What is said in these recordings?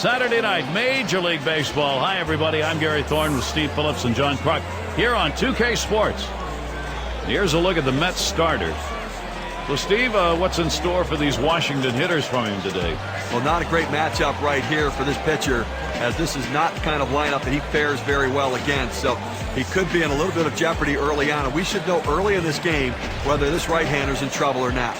Saturday night, Major League Baseball. Hi, everybody. I'm Gary Thorne with Steve Phillips and John Kruk here on 2K Sports. Here's a look at the Mets starters. So, Steve, what's in store for these Washington hitters from him today? Well, not a great matchup right here for this pitcher, as this is not the kind of lineup that he fares very well against. So he could be in a little bit of jeopardy early on, and we should know early in this game whether this right-hander's in trouble or not.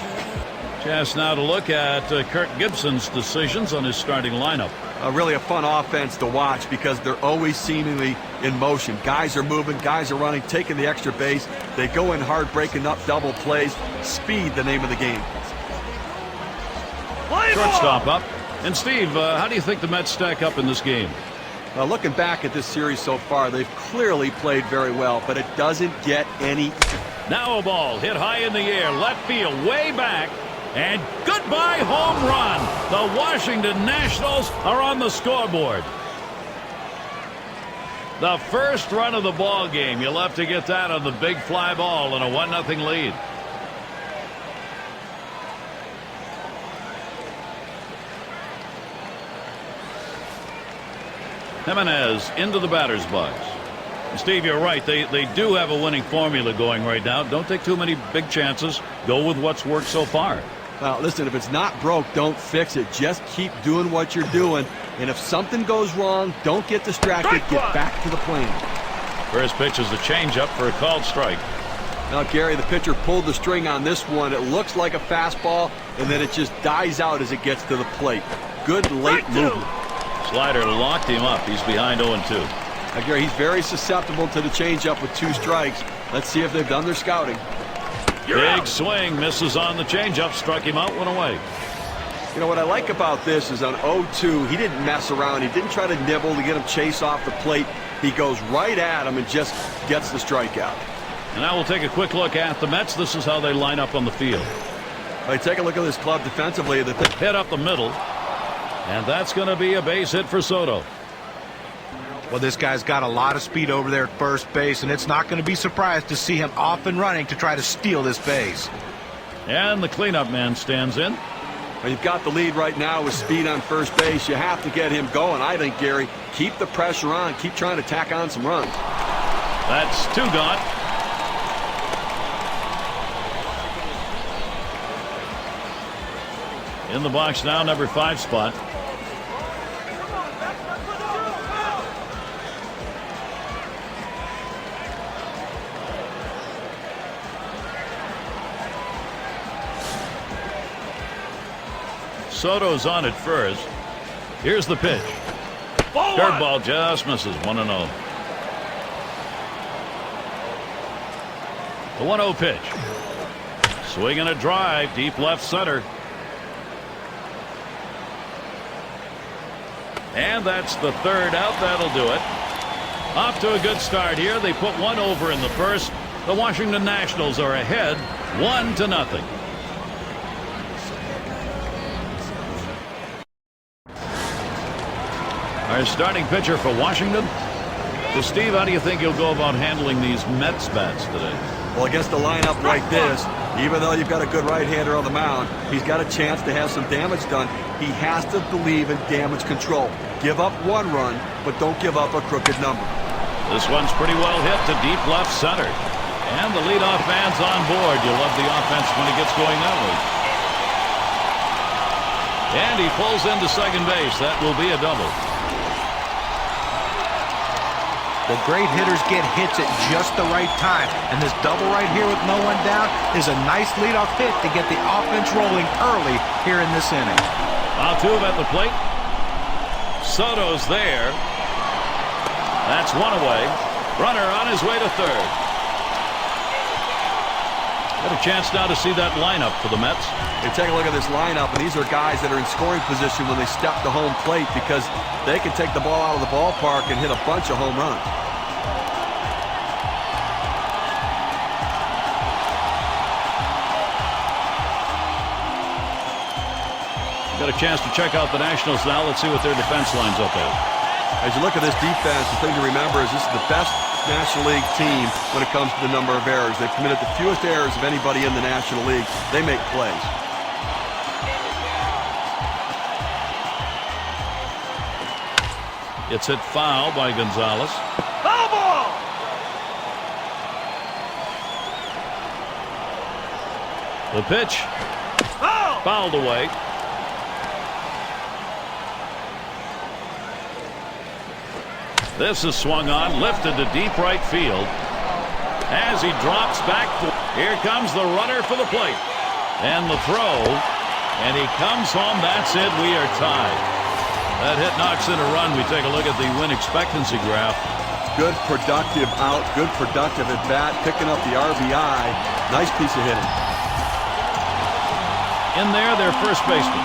Chance now to look at Kirk Gibson's decisions on his starting lineup. Really a fun offense to watch because they're always seemingly in motion. Guys are moving, guys are running, taking the extra base. They go in hard, breaking up double plays. Speed, the name of the game. Shortstop up. And Steve, how do you think the Mets stack up in this game? Looking back at this series so far, they've clearly played very well, but it doesn't get any. Now a ball hit high in the air, left field, way back. And goodbye home run. The Washington Nationals are on the scoreboard. The first run of the ball game. You'll have to get that on the big fly ball and a 1-0 lead. Jimenez into the batter's box. Steve, you're right. They do have a winning formula going right now. Don't take too many big chances. Go with what's worked so far. Well, listen, if it's not broke, don't fix it. Just keep doing what you're doing. And if something goes wrong, don't get distracted. Get back to the plan. First pitch is a changeup for a called strike. Now, Gary, the pitcher pulled the string on this one. It looks like a fastball, and then it just dies out as it gets to the plate. Good late movement. Slider locked him up. He's behind 0-2. Now, Gary, he's very susceptible to the changeup with 2 strikes. Let's see if they've done their scouting. Big swing, misses on the changeup, struck him out, went away. You know what I like about this is on 0-2, he didn't mess around. He didn't try to nibble to get him chase off the plate. He goes right at him and just gets the strikeout. And now we'll take a quick look at the Mets. This is how they line up on the field. All right, take a look at this club defensively. The hit up the middle, and that's going to be a base hit for Soto. Well, this guy's got a lot of speed over there at first base, and it's not going to be surprised to see him off and running to try to steal this base. And the cleanup man stands in. Well, you've got the lead right now with speed on first base. You have to get him going. I think, Gary, keep the pressure on. Keep trying to tack on some runs. That's 2 gone. In the box now, number 5 spot. Soto's on at first. Here's the pitch. Curveball just misses. 1-0. The 1-0 pitch. Swing and a drive. Deep left center. And that's the 3rd out. That'll do it. Off to a good start here. They put 1 over in the first. The Washington Nationals are ahead 1-0. Our starting pitcher for Washington. So, Steve, how do you think you'll go about handling these Mets bats today? Well, against a lineup like this, even though you've got a good right-hander on the mound, he's got a chance to have some damage done. He has to believe in damage control. Give up 1 run, but don't give up a crooked number. This one's pretty well hit to deep left center. And the leadoff man's on board. You love the offense when it gets going that way. And he pulls into second base. That will be a double. The great hitters get hits at just the right time, and this double right here with no one down is a nice leadoff hit to get the offense rolling early here in this inning. Altuve at the plate. Soto's there. That's 1 away. Runner on his way to third. Got a chance now to see that lineup for the Mets. You take a look at this lineup, and these are guys that are in scoring position when they step to home plate because they can take the ball out of the ballpark and hit a bunch of home runs. Got a chance to check out the Nationals now. Let's see what their defense lines up as. As you look at this defense, the thing to remember is this is the best National League team when it comes to the number of errors. They've committed the fewest errors of anybody in the National League. They make plays. It's hit foul by Gonzalez. Foul ball! The pitch. Foul! Fouled away. This is swung on, lifted to deep right field. As he drops back, here comes the runner for the plate. And the throw. And he comes home. That's it. We are tied. That hit knocks in a run. We take a look at the win expectancy graph. Good productive out. Good productive at bat. Picking up the RBI. Nice piece of hitting. In there, their first baseman.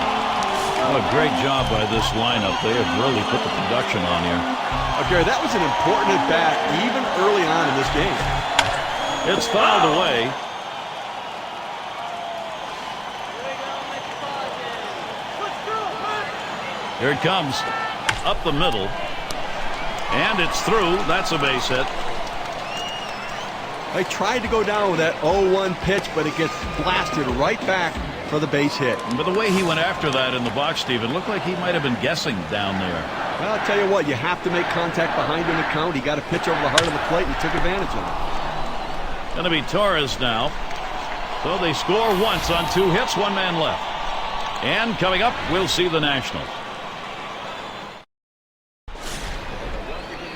What a great job by this lineup. They have really put the production on here. Okay, that was an important at bat even early on in this game. It's fouled away. Here it comes. Up the middle. And it's through. That's a base hit. They tried to go down with that 0-1 pitch, but it gets blasted right back for the base hit. But the way he went after that in the box, Steve, it looked like he might have been guessing down there. Well, I'll tell you what, you have to make contact behind in the count. He got a pitch over the heart of the plate and he took advantage of it. Going to be Torres now. So they score once on 2 hits, 1 man left. And coming up, we'll see the Nationals.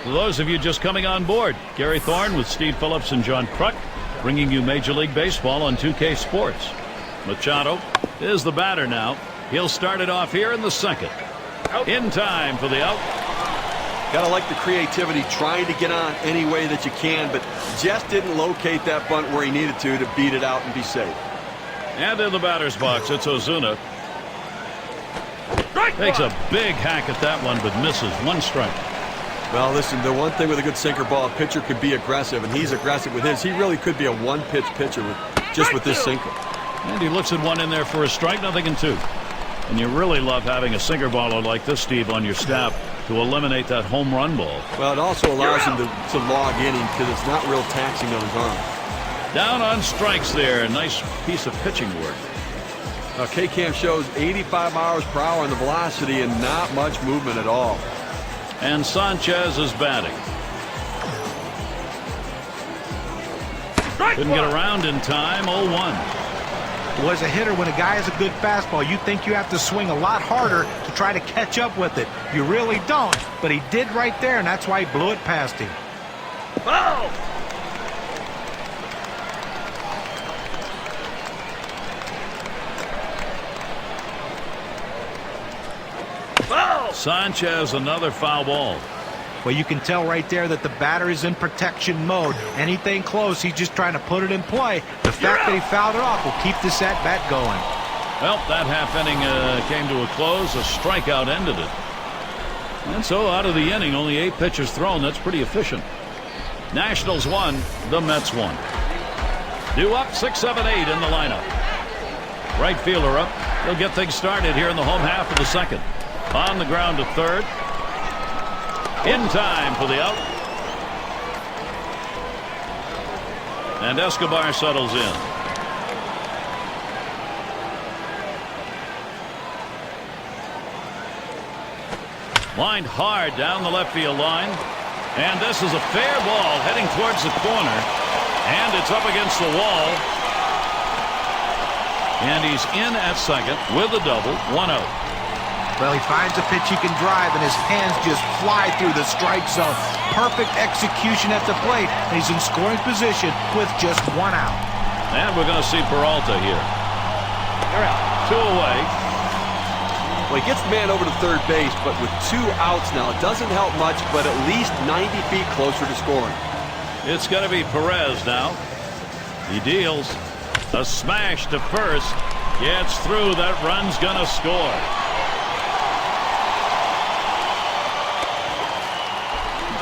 For those of you just coming on board, Gary Thorne with Steve Phillips and John Kruk, bringing you Major League Baseball on 2K Sports. Machado is the batter now. He'll start it off here in the second. In time for the out. Gotta like the creativity, trying to get on any way that you can, but just didn't locate that bunt where he needed to beat it out and be safe. And in the batter's box, it's Ozuna. Takes a big hack at that one, but misses. 1 strike. Well, listen, the one thing with a good sinker ball, a pitcher could be aggressive, and he's aggressive with his. He really could be a 1-pitch pitcher with this sinker. And he looks at 1 in there for a strike, nothing in 2. And you really love having a sinker baller like this, Steve, on your staff to eliminate that home run ball. Well, it also allows him to log inning because it's not real taxing on his arm. Down on strikes there. Nice piece of pitching work. Now, K-Cam shows 85 miles per hour on the velocity and not much movement at all. And Sanchez is batting. Couldn't get around in time. 0-1. Well, as a hitter, when a guy has a good fastball, you think you have to swing a lot harder to try to catch up with it. You really don't, but he did right there, and that's why he blew it past him. Foul! Foul! Sanchez, another foul ball. Well, you can tell right there that the batter is in protection mode. Anything close, he's just trying to put it in play. The fact that he fouled it off will keep this at-bat going. Well, that half inning came to a close. A strikeout ended it. And so out of the inning, only 8 pitches thrown. That's pretty efficient. Nationals 1, the Mets 1. Due up 6, 7, 8 in the lineup. Right fielder up. He'll get things started here in the home half of the second. On the ground to third. In time for the out. And Escobar settles in. Lined hard down the left field line. And this is a fair ball heading towards the corner. And it's up against the wall. And he's in at second with a double. 1 out. Well, he finds a pitch he can drive, and his hands just fly through the strike zone. Perfect execution at the plate, and he's in scoring position with just 1 out. And we're going to see Peralta here. They're out. 2 away. Well, he gets the man over to third base, but with 2 outs now, it doesn't help much, but at least 90 feet closer to scoring. It's going to be Perez now. He deals. A smash to first. Gets through. That run's going to score.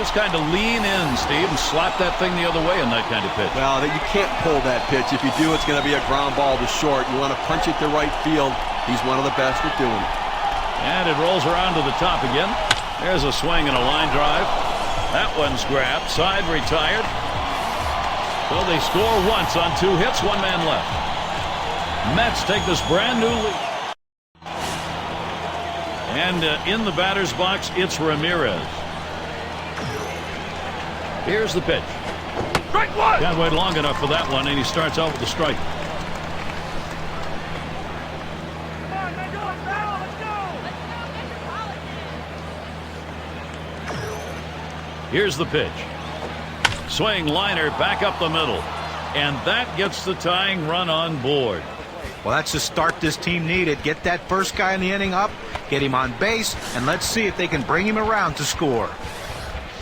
Just kind of lean in, Steve, and slap that thing the other way in that kind of pitch. Well, you can't pull that pitch. If you do, it's going to be a ground ball to short. You want to punch it to right field. He's one of the best at doing it. And it rolls around to the top again. There's a swing and a line drive. That one's grabbed. Side retired. So they score once on 2 hits, 1 man left. Mets take this brand new lead. And in the batter's box, it's Ramirez. Here's the pitch. Strike one. Can't wait long enough for that one, and he starts out with a strike. Here's the pitch. Swing liner back up the middle. And that gets the tying run on board. Well, that's the start this team needed. Get that first guy in the inning up, get him on base, and let's see if they can bring him around to score.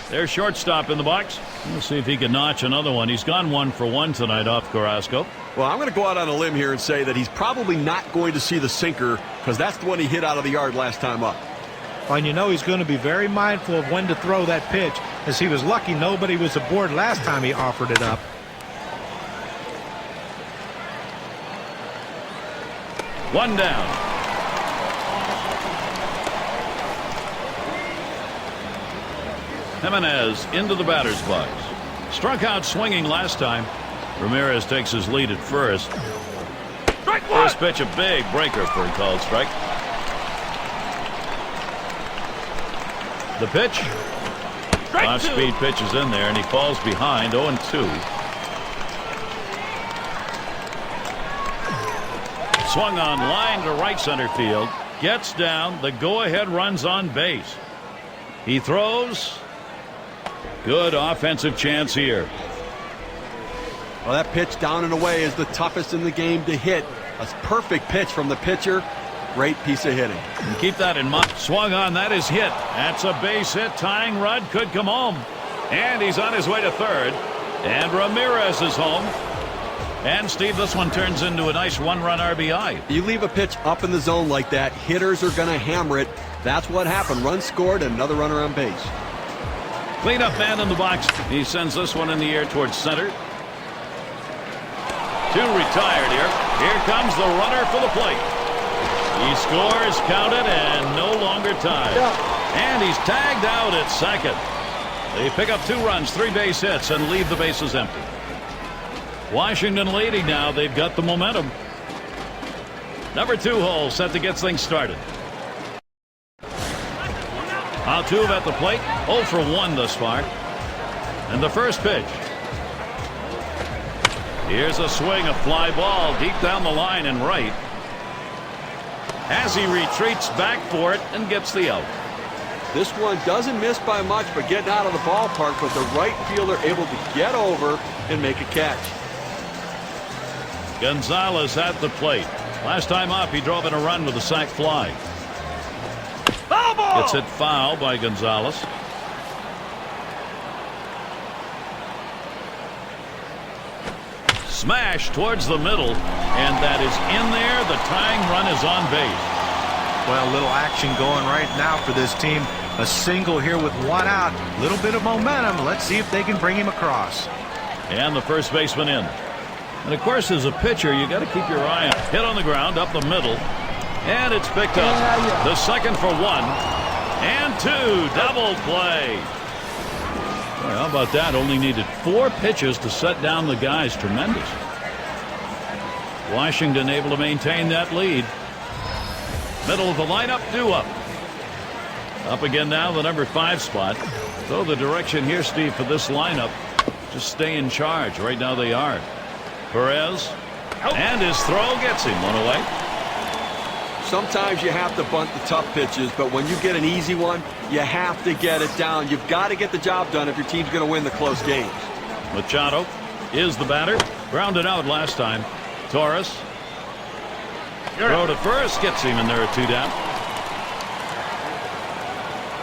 There's shortstop in the box. We'll see if he can notch another one. He's gone 1 for 1 tonight off Carrasco. Well, I'm going to go out on a limb here and say that he's probably not going to see the sinker because that's the one he hit out of the yard last time up. Well, and you know he's going to be very mindful of when to throw that pitch, as he was lucky nobody was aboard last time he offered it up. One down. Jimenez into the batter's box. Struck out swinging last time. Ramirez takes his lead at first. Strike one. First pitch, a big breaker for a called strike. The pitch. Off-speed pitch is in there, and he falls behind 0-2. Swung on line to right center field. Gets down. The go-ahead runs on base. He throws. Good offensive chance here. Well, that pitch down and away is the toughest in the game to hit. A perfect pitch from the pitcher. Great piece of hitting. And keep that in mind. Swung on. That is hit. That's a base hit. Tying run could come home. And he's on his way to third. And Ramirez is home. And, Steve, this one turns into a nice one-run RBI. You leave a pitch up in the zone like that, hitters are going to hammer it. That's what happened. Run scored, and another runner on base. Cleanup man in the box. He sends this one in the air towards center. 2 retired here. Here comes the runner for the plate. He scores, counted, and no longer tied. And he's tagged out at second. They pick up 2 runs, 3 base hits, and leave the bases empty. Washington leading now. They've got the momentum. Number 2 hole set to get things started. Altuve at the plate. 0 for 1 thus far. And the first pitch. Here's a swing, a fly ball deep down the line and right. As he retreats back for it and gets the out. This one doesn't miss by much, but getting out of the ballpark, but the right fielder able to get over and make a catch. Gonzalez at the plate. Last time up, he drove in a run with a sac fly. Foul ball. Gets hit foul by Gonzalez. Smash towards the middle, and that is in there. The tying run is on base. Well, a little action going right now for this team. A single here with 1 out. Little bit of momentum. Let's see if they can bring him across. And the first baseman in. And of course, as a pitcher, you got to keep your eye on. Hit on the ground up the middle, and it's picked up. The second for 1 and 2. Double play. Well, how about that? Only needed 4 pitches to set down the guys. Tremendous. Washington able to maintain that lead. Middle of the lineup, due up. Up again now, the number 5 spot. Though the direction here, Steve, for this lineup, just stay in charge. Right now they are. Perez, and his throw gets him 1 away. Sometimes you have to bunt the tough pitches, but when you get an easy one, you have to get it down. You've got to get the job done if your team's going to win the close games. Machado is the batter. Grounded out last time. Torres. Throw to first, gets him, and there are 2 down.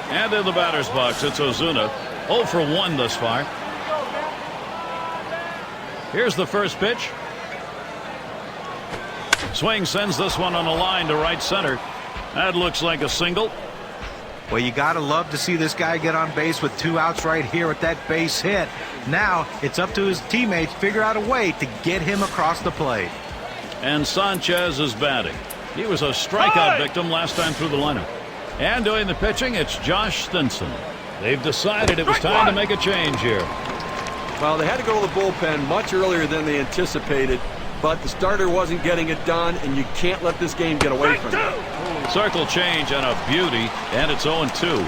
And in the batter's box, it's Ozuna. 0 for 1 thus far. Here's the first pitch. Swing sends this one on a line to right center. That looks like a single. Well, you got to love to see this guy get on base with 2 outs right here with that base hit. Now it's up to his teammates to figure out a way to get him across the plate. And Sanchez is batting. He was a strikeout victim last time through the lineup. And doing the pitching, it's Josh Stinson. They've decided it was time to make a change here. Well, they had to go to the bullpen much earlier than they anticipated, but the starter wasn't getting it done, and you can't let this game get away from you. Circle change and a beauty, and it's 0-2.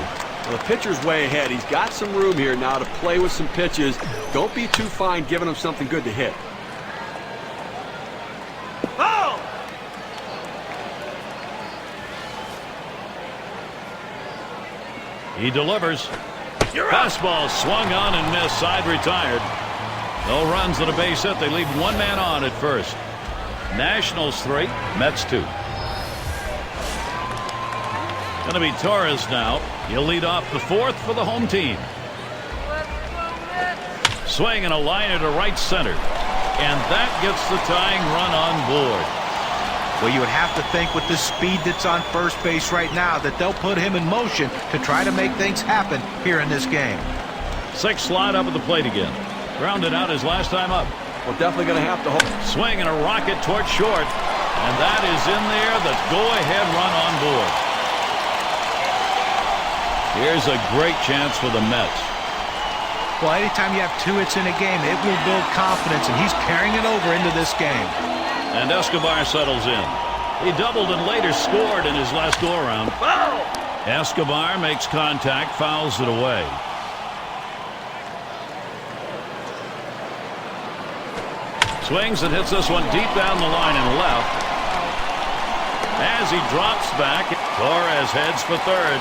Well, the pitcher's way ahead. He's got some room here now to play with some pitches. Don't be too fine giving him something good to hit. Foul! He delivers. You're out. Fastball swung on and missed. Side retired. No runs and a base hit. They leave one man on at first. Nationals 3, Mets 2. Going to be Torres now. He'll lead off the fourth for the home team. Swing and a liner to right center. And that gets the tying run on board. Well, you would have to think with the speed that's on first base right now that they'll put him in motion to try to make things happen here in this game. 6 slide up at the plate again. Grounded out his last time up. Well, definitely going to have to hold. Swing and a rocket toward short. And that is in there. The go-ahead run on board. Here's a great chance for the Mets. Well, anytime you have 2 hits in a game, it will build confidence, and he's carrying it over into this game. And Escobar settles in. He doubled and later scored in his last go-around. Foul! Escobar makes contact, fouls it away. Swings and hits this one deep down the line and left. As he drops back, Torres heads for third.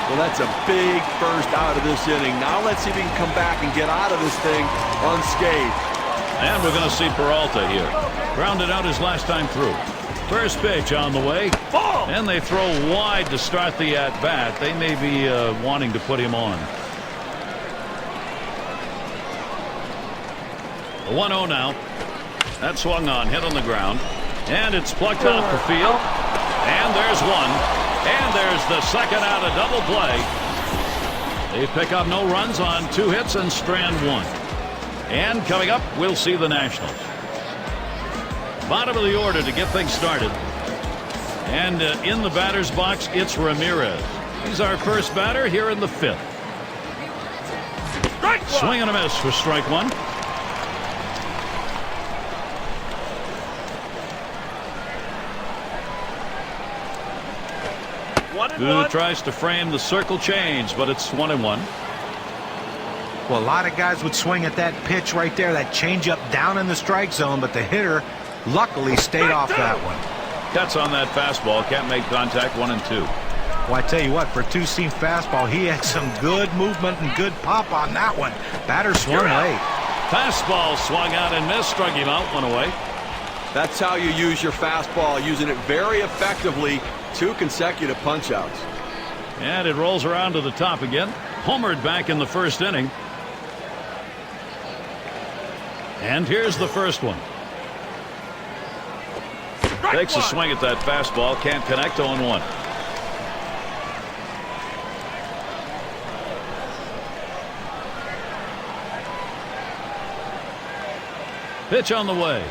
Well, that's a big first out of this inning. Now let's see if he can come back and get out of this thing unscathed. And we're going to see Peralta here. Grounded out his last time through. First pitch on the way. Ball! And they throw wide to start the at-bat. They may be wanting to put him on. The 1-0 now. That swung on, hit on the ground. And it's plucked off the field. And there's one. And there's the second out of double play. They pick up no runs on 2 hits and strand 1. And coming up, we'll see the Nationals. Bottom of the order to get things started. And in the batter's box, it's Ramirez. He's our first batter here in the 5th. Strike one! Swing and a miss for strike 1. Who tries to frame the circle change, but it's 1-1. Well, a lot of guys would swing at that pitch right there, that changeup down in the strike zone, but the hitter luckily stayed off that one. Cuts on that fastball, can't make contact. 1-2. Well, I tell you what, for a 2-seam fastball, he had some good movement and good pop on that one. Batter swung late. Fastball swung out and missed, struck him out, 1 away. That's how you use your fastball, using it very effectively. 2 consecutive punch-outs. And it rolls around to the top again. Homered back in the first inning. And here's the first one. Strike Takes a one! swing at that fastball, can't connect. 0-1. Pitch on the way.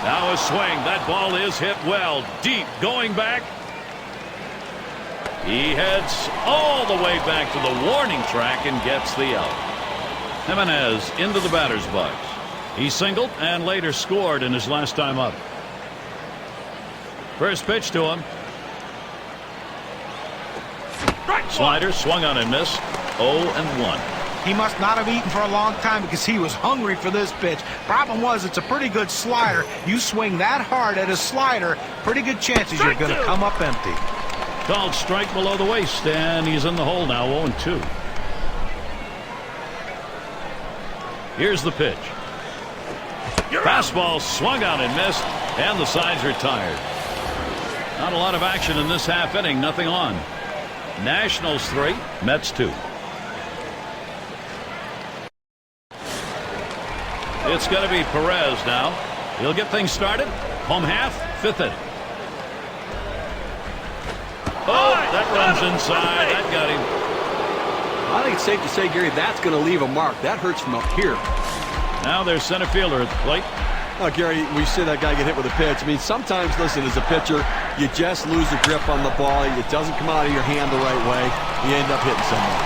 Now a swing. That ball is hit well. Deep. Going back. He heads all the way back to the warning track and gets the out. Jimenez into the batter's box. He singled and later scored in his last time up. First pitch to him. Slider swung on and missed. 0-1. He must not have eaten for a long time because he was hungry for this pitch. Problem was, it's a pretty good slider. You swing that hard at a slider, pretty good chances you're going to come up empty. Called strike below the waist, and he's in the hole now. 0-2. Here's the pitch. Fastball swung out and missed, and the side's retired. Not a lot of action in this half inning. Nothing on. Nationals 3, Mets 2. It's going to be Perez now. He'll get things started. Home half, 5th inning. Oh, that runs inside. That got him. I think it's safe to say, Gary, that's going to leave a mark. That hurts from up here. Now there's center fielder at the plate. Oh, Gary, we see that guy get hit with a pitch. I mean, sometimes, listen, as a pitcher, you just lose the grip on the ball. It doesn't come out of your hand the right way. You end up hitting someone.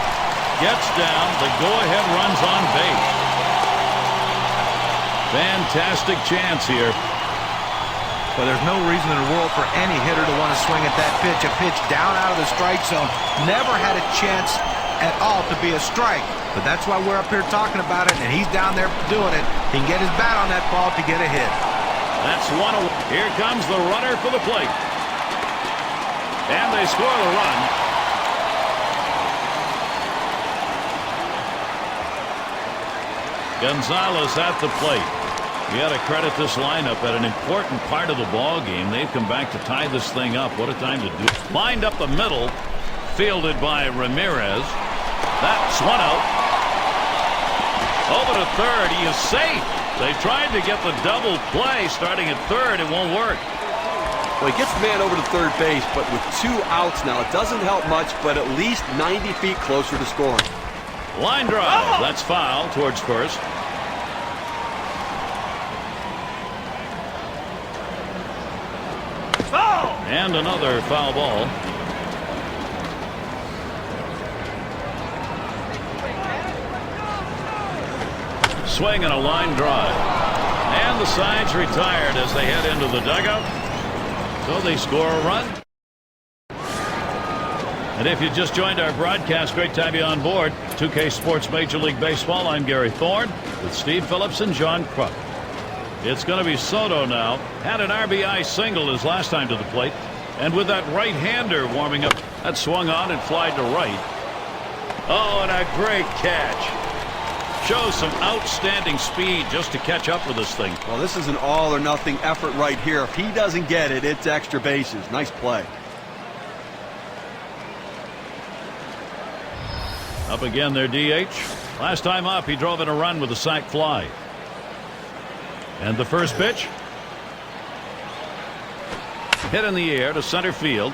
Gets down. The go-ahead runs on base. Fantastic chance here. Well, there's no reason in the world for any hitter to want to swing at that pitch. A pitch down out of the strike zone never had a chance at all to be a strike. But that's why we're up here talking about it, and he's down there doing it. He can get his bat on that ball to get a hit. That's one away. Here comes the runner for the plate. And they score the run. Gonzalez at the plate. You got to credit this lineup at an important part of the ball game. They've come back to tie this thing up. What a time to do it. Lined up the middle. Fielded by Ramirez. That's one out. Over to third. He is safe. They tried to get the double play starting at third. It won't work. Well, he gets the man over to third base, but with 2 outs now, it doesn't help much, but at least 90 feet closer to scoring. Line drive. That's foul towards first. Foul! And another foul ball. Swing and a line drive. And the side's retired as they head into the dugout. So they score a run. And if you just joined our broadcast, great to have you on board. 2K Sports Major League Baseball. I'm Gary Thorne with Steve Phillips and John Kruk. It's going to be Soto now. Had an RBI single his last time to the plate. And with that right-hander warming up, that swung on and flied to right. Oh, and a great catch. Shows some outstanding speed just to catch up with this thing. Well, this is an all-or-nothing effort right here. If he doesn't get it, it's extra bases. Nice play. Up again their DH. Last time up, he drove in a run with a sac fly. And the first pitch. Hit in the air to center field.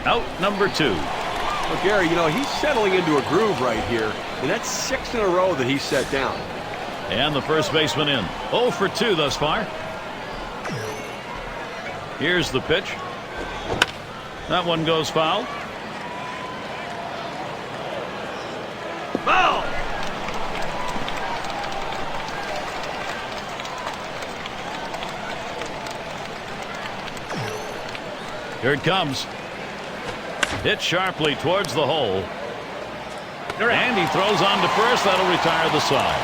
Out number 2. Well, Gary, you know, he's settling into a groove right here, and that's 6 in a row that he's set down. And the first baseman in. 0 for 2 thus far. Here's the pitch. That one goes foul. Foul! Here it comes. Hit sharply towards the hole. And he throws on to first. That'll retire the side.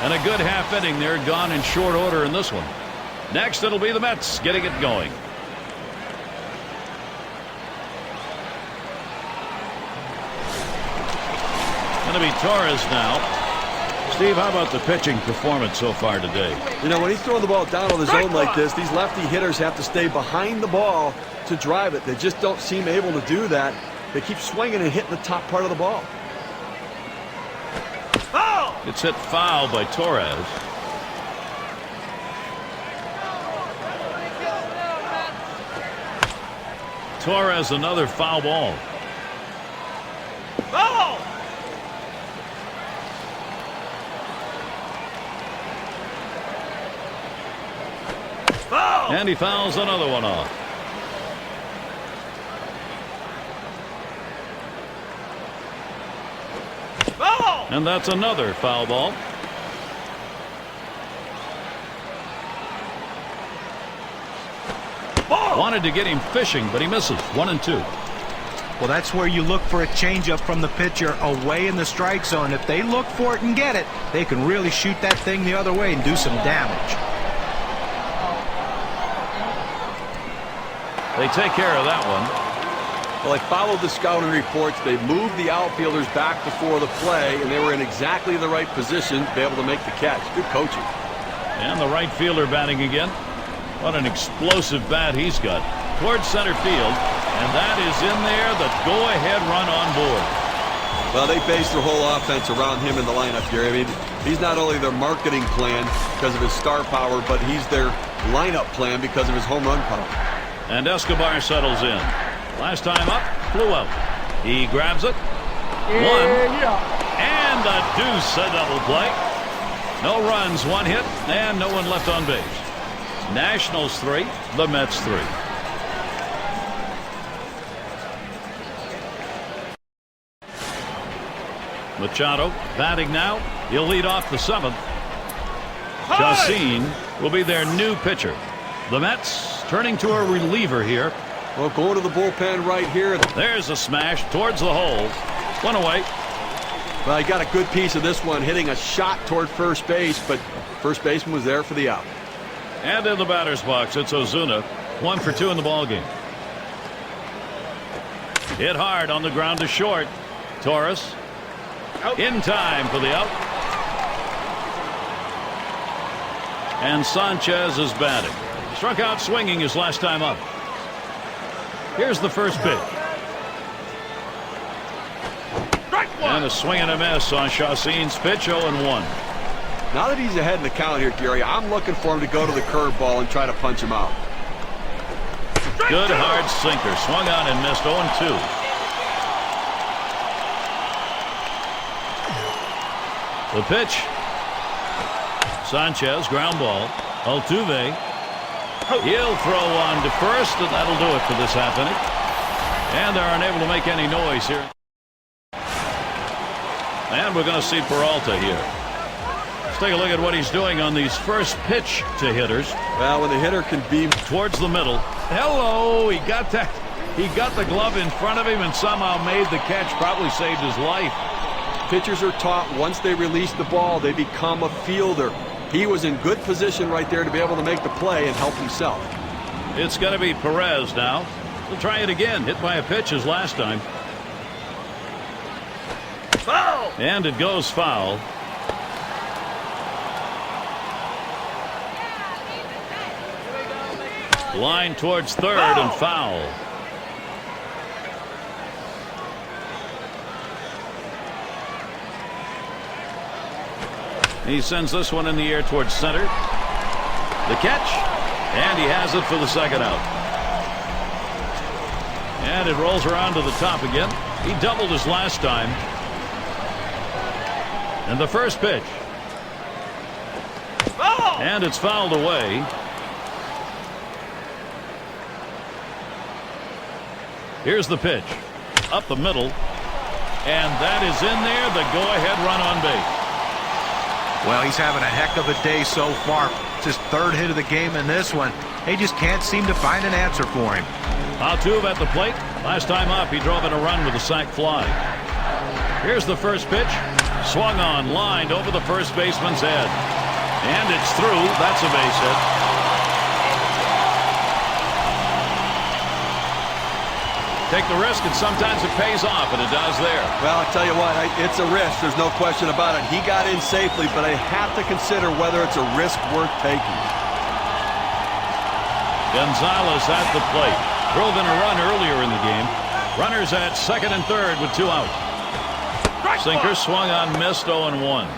And a good half inning there, gone in short order in this one. Next, it'll be the Mets getting it going. Going to be Torres now. Steve, how about the pitching performance so far today? You know, when he's throwing the ball down on the zone like this, these lefty hitters have to stay behind the ball to drive it. They just don't seem able to do that. They keep swinging and hitting the top part of the ball. Foul! It's hit foul by Torres. Torres, another foul ball. Foul! Foul! And he fouls another one off. Foul! And that's another foul ball. Ball! Wanted to get him fishing, but he misses. 1-2. Well, that's where you look for a changeup from the pitcher away in the strike zone. If they look for it and get it, they can really shoot that thing the other way and do some damage. They take care of that one. Well, I followed the scouting reports. They moved the outfielders back before the play, and they were in exactly the right position to be able to make the catch. Good coaching. And the right fielder batting again. What an explosive bat he's got. Towards center field. And that is in there, the go-ahead run on board. Well, they base their whole offense around him in the lineup, Gary. I mean, he's not only their marketing plan because of his star power, but he's their lineup plan because of his home run power. And Escobar settles in. Last time up, flew out. He grabs it. One. And a deuce, a double play. No runs, 1 hit, and no one left on base. Nationals 3, the Mets 3. Machado batting now. He'll lead off the 7th. Chacin will be their new pitcher. The Mets turning to a reliever here. Well, going to the bullpen right here. There's a smash towards the hole. One away. Well, he got a good piece of this one, hitting a shot toward first base, but first baseman was there for the out. And in the batter's box, it's Ozuna. 1 for 2 in the ballgame. Hit hard on the ground to short. Torres in time for the out. And Sanchez is batting. Struck out swinging his last time up. Here's the first pitch. And a swing and a miss on Chacin's pitch. 0-1. Now that he's ahead in the count here, Gary, I'm looking for him to go to the curveball and try to punch him out. Good hard sinker. Swung on and missed. 0-2. The pitch. Sanchez, ground ball. Altuve. He'll throw on to first, and that'll do it for this half inning. And they're unable to make any noise here. And we're going to see Peralta here. Let's take a look at what he's doing on these first pitch to hitters. Well, when the hitter can be towards the middle. Hello, he got that. He got the glove in front of him and somehow made the catch. Probably saved his life. Pitchers are taught once they release the ball, they become a fielder. He was in good position right there to be able to make the play and help himself. It's going to be Perez now. He'll try it again. Hit by a pitch as last time. Foul! And it goes foul. Line towards third and foul. He sends this one in the air towards center. The catch, and he has it for the second out. And it rolls around to the top again. He doubled his last time. And the first pitch. Foul! And it's fouled away. Here's the pitch. Up the middle. And that is in there. The go-ahead run on base. Well, he's having a heck of a day so far. It's his third hit of the game in this one. They just can't seem to find an answer for him. Altuve at the plate. Last time up, he drove in a run with a sac fly. Here's the first pitch. Swung on, lined over the first baseman's head. And it's through. That's a base hit. Take the risk, and sometimes it pays off, and it does there. Well, I tell you what, it's a risk. There's no question about it. He got in safely, but I have to consider whether it's a risk worth taking. Gonzalez at the plate. Drove in a run earlier in the game. Runners at second and third with 2 out. Sinker swung on, missed. 0-1.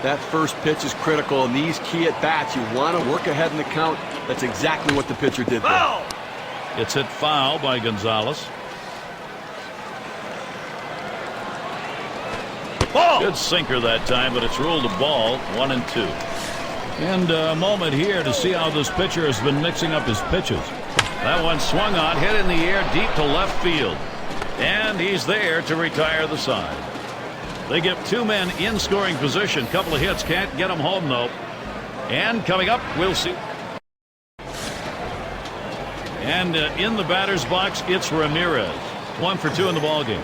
That first pitch is critical in these key at-bats. You want to work ahead in the count. That's exactly what the pitcher did there. Foul! It's hit foul by Gonzalez. Ball! Good sinker that time, but it's ruled a ball. 1-2. And a moment here to see how this pitcher has been mixing up his pitches. That one swung on, hit in the air deep to left field. And he's there to retire the side. They get 2 men in scoring position. Couple of hits, can't get them home though. And coming up, we'll see. And in the batter's box, it's Ramirez. 1 for 2 in the ballgame.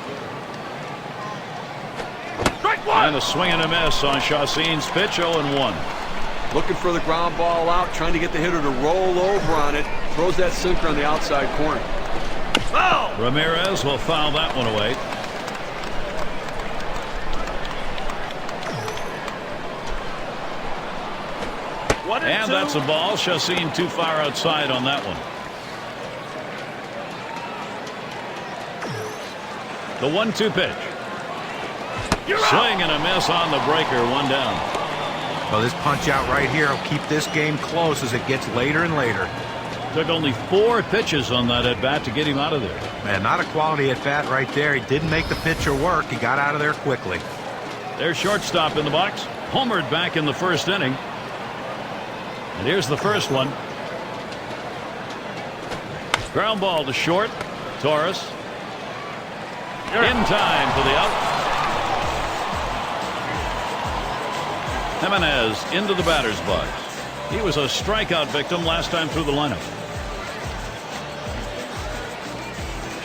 And a swing and a miss on Chacin's pitch. 0-1. Looking for the ground ball out, trying to get the hitter to roll over on it. Throws that sinker on the outside corner. Foul! Ramirez will foul that one away. And that's a ball. Chacin too far outside on that one. The 1-2 pitch. Swing and a miss on the breaker. 1 down. Well, this punch out right here will keep this game close as it gets later and later. Took only 4 pitches on that at bat to get him out of there. Man, not a quality at bat right there. He didn't make the pitcher work. He got out of there quickly. There's shortstop in the box. Homered back in the first inning. And here's the first one. Ground ball to short. Torres. In time for the out. Jimenez into the batter's box. He was a strikeout victim last time through the lineup.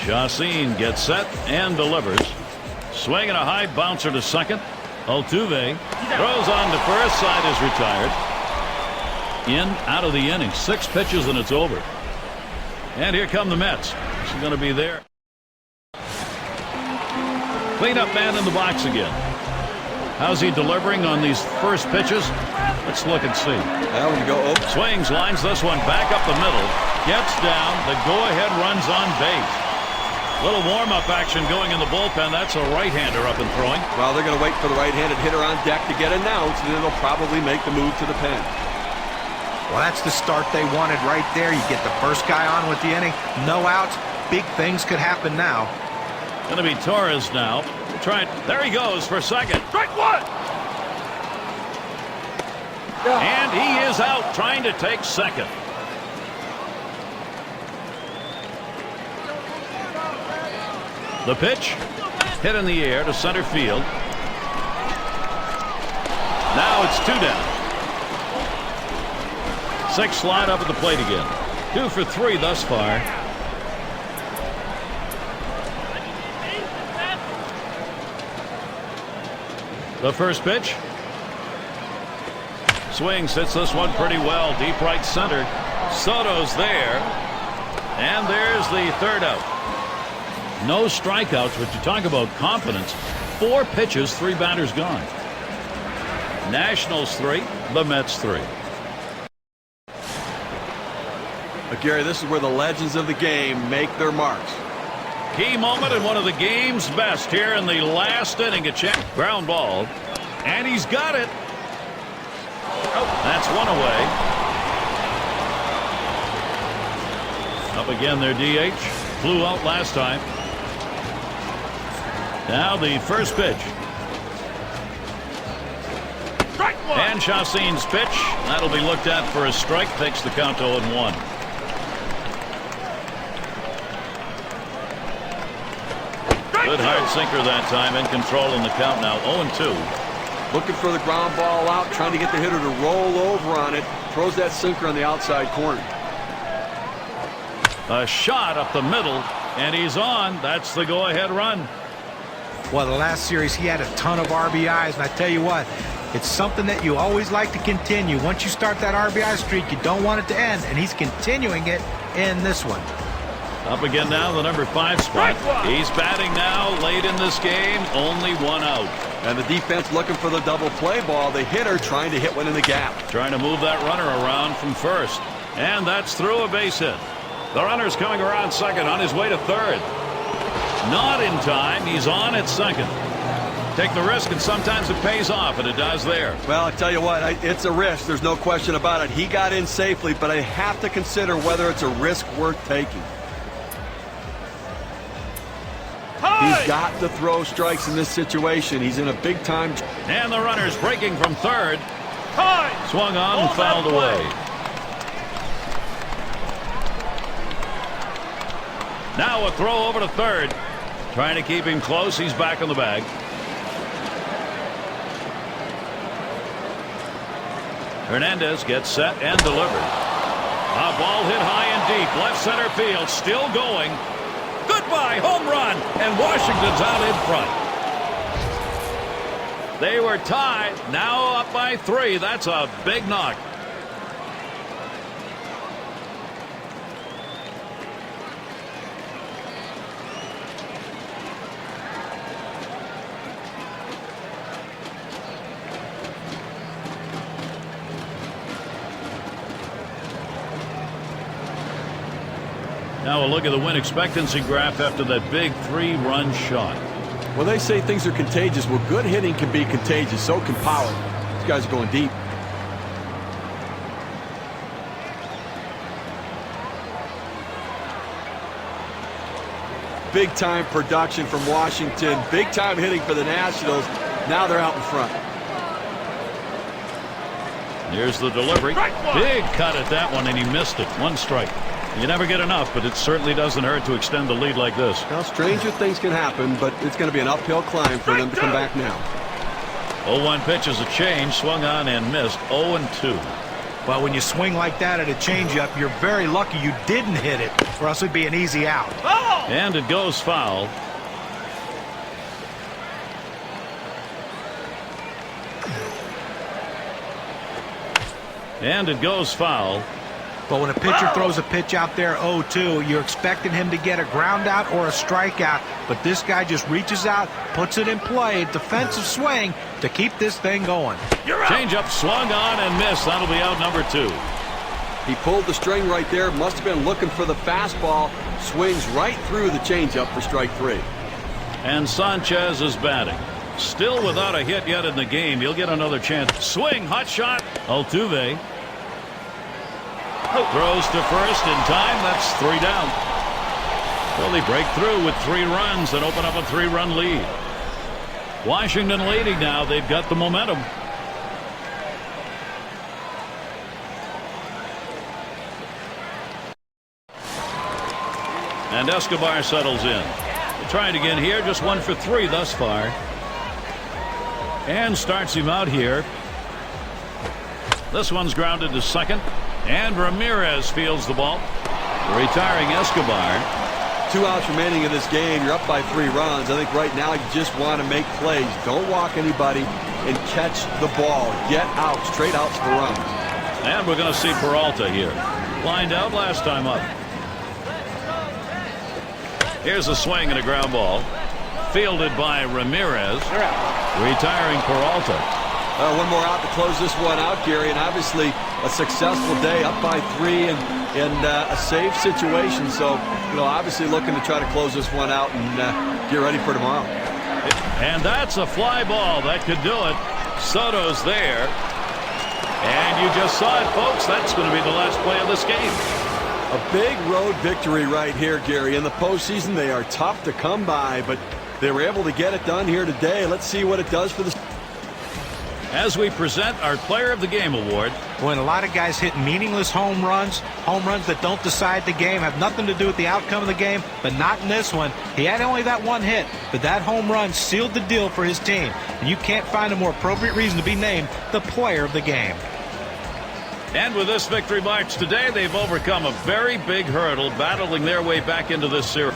Chacin gets set and delivers. Swinging a high bouncer to second. Altuve throws on to first. Side is retired. In, out of the inning. 6 pitches and it's over. And here come the Mets. This is going to be there. Cleanup man in the box again. How's he delivering on these first pitches? Let's look and see. There we go. Swings, lines this one back up the middle. Gets down. The go-ahead runs on base. Little warm-up action going in the bullpen. That's a right-hander up and throwing. Well, they're going to wait for the right-handed hitter on deck to get announced, and then they'll probably make the move to the pen. Well, that's the start they wanted right there. You get the first guy on with the inning. No outs. Big things could happen now. Going to be Torres now. There he goes for second. Strike one. And he is out trying to take second. The pitch hit in the air to center field. Now it's 2 down. 6 slide up at the plate again. 2 for 3 thus far. The first pitch. Swings, hits this one pretty well. Deep right center. Soto's there. And there's the third out. No strikeouts, but you talk about confidence. 4 pitches, 3 batters gone. Nationals 3, the Mets 3. But Gary, this is where the legends of the game make their marks. Key moment in one of the game's best here in the last inning. A check. Ground ball. And he's got it. That's one away. Up again their DH. Flew out last time. Now the first pitch. Strike one. And Chacin's pitch. That'll be looked at for a strike. Takes the count to 0-1. Good hard sinker that time. In control in the count now. 0-2. Looking for the ground ball out, trying to get the hitter to roll over on it. Throws that sinker on the outside corner. A shot up the middle, and he's on. That's the go-ahead run. Well, the last series he had a ton of RBIs, and I tell you what, it's something that you always like to continue. Once you start that RBI streak, you don't want it to end, and he's continuing it in this one. Up again now, the number 5 spot. He's batting now late in this game. Only 1 out. And the defense looking for the double play ball. The hitter trying to hit one in the gap. Trying to move that runner around from first. And that's through a base hit. The runner's coming around second on his way to third. Not in time. He's on at second. Take the risk, and sometimes it pays off, and it does there. Well, I tell you what, it's a risk. There's no question about it. He got in safely, but I have to consider whether it's a risk worth taking. He's got to throw strikes in this situation. He's in a big time. And the runner's breaking from third. Swung on and fouled away. Now a throw over to third. Trying to keep him close. He's back on the bag. Hernandez gets set and delivered. A ball hit high and deep. Left center field. Still going. Goodbye, home run, and Washington's out in front. They were tied, now up by 3. That's a big knock. Now a look at the win expectancy graph after that big 3-run shot. Well, they say things are contagious. Well, good hitting can be contagious. So can power. These guys are going deep. Big time production from Washington. Big time hitting for the Nationals. Now they're out in front. Here's the delivery. Big cut at that one, and he missed it. 1 strike. You never get enough, but it certainly doesn't hurt to extend the lead like this. Now, stranger things can happen, but it's going to be an uphill climb for them to come back now. 0-1 pitch is a change. Swung on and missed. 0-2. Well, when you swing like that at a changeup, you're very lucky you didn't hit it, or else it'd be an easy out. Ball! And it goes foul. And it goes foul. But when a pitcher throws a pitch out there 0-2, you're expecting him to get a ground out or a strikeout. But this guy just reaches out, puts it in play, defensive swing to keep this thing going. You're out. Changeup swung on and missed. That'll be out number 2. He pulled the string right there. Must have been looking for the fastball. Swings right through the changeup for strike 3. And Sanchez is batting. Still without a hit yet in the game. He'll get another chance. Swing, hot shot. Altuve throws to first in time. That's 3 down. Well, they break through with 3 runs and open up a 3-run lead. Washington leading now. They've got the momentum. And Escobar settles in. Trying again here. Just 1 for 3 thus far. And starts him out here. This one's grounded to second. And Ramirez fields the ball. Retiring Escobar. 2 outs remaining in this game. You're up by 3 runs. I think right now you just want to make plays. Don't walk anybody and catch the ball. Get outs. Straight outs for runs. And we're going to see Peralta here. Lined out last time up. Here's a swing and a ground ball. Fielded by Ramirez. Retiring Peralta. One more out to close this one out, Gary, and obviously a successful day, up by 3 and a safe situation. So, obviously looking to try to close this one out and get ready for tomorrow. And that's a fly ball. That could do it. Soto's there. And you just saw it, folks. That's going to be the last play of this game. A big road victory right here, Gary. In the postseason, they are tough to come by, but they were able to get it done here today. Let's see what it does for the... As we present our Player of the Game award. When a lot of guys hit meaningless home runs that don't decide the game, have nothing to do with the outcome of the game, but not in this one. He had only that 1 hit, but that home run sealed the deal for his team. And you can't find a more appropriate reason to be named the Player of the Game. And with this victory march today, they've overcome a very big hurdle, battling their way back into this series.